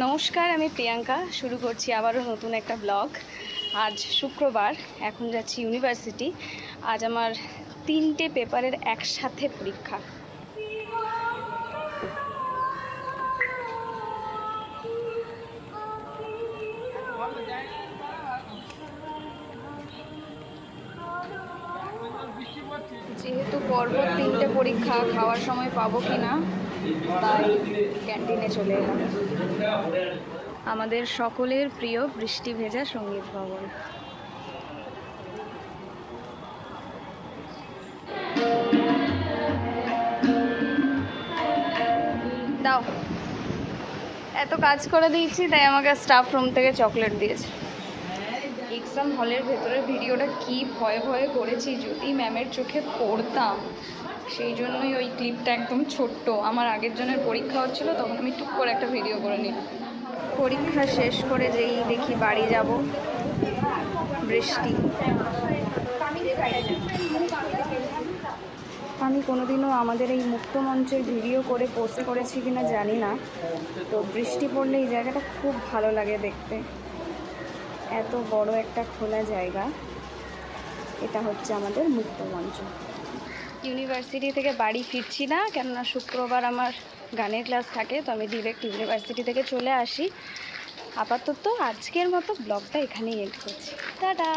নমস্কার, আমি প্রিয়াঙ্কা। শুরু করছি আবারও নতুন একটা ব্লগ। আজ শুক্রবার, এখন যাচ্ছি ইউনিভার্সিটি। আজ আমার 3টে পেপারের একসাথে পরীক্ষা। যেহেতু পরপর 3টে পরীক্ষা, খাওয়ার সময় পাবো কি না তাই ক্যান্টিনে চলে এলাম। আমাদের সকলের প্রিয় বৃষ্টি ভেজা সঙ্গীত ভবন। দাও, এত কাজ করে দিয়েছি তাই আমাকে স্টাফ রুম থেকে চকলেট দিয়েছে। এক্সাম হলের ভেতরের ভিডিওটা কি ভয়ে ভয়ে করেছি, যদি ম্যামের চোখে পড়তাম। সেই জন্যই ওই ক্লিপটা একদম ছোট্ট। আমার আগের জনের পরীক্ষা হচ্ছিল, তখন আমি টুক করে একটা ভিডিও করে নিই। পরীক্ষা শেষ করে যেই দেখি বাড়ি যাব, বৃষ্টি। আমি কোনোদিনও আমাদের এই মুক্ত মঞ্চের ভিডিও করে পোস্ট করেছি কিনা জানি না, তো বৃষ্টি পড়লে এই জায়গাটা খুব ভালো লাগে দেখতে। এত বড় একটা খোলা জায়গা, এটা হচ্ছে আমাদের মুক্ত মঞ্চ। ইউনিভার্সিটি থেকে বাড়ি ফিরছি না, কেননা শুক্রবার আমার গানের ক্লাস থাকে, তো আমি ডিরেক্ট ইউনিভার্সিটি থেকে চলে আসি। আপাতত আজকের মতো ব্লগটা এখানেই এন্ড করছি। টাটা।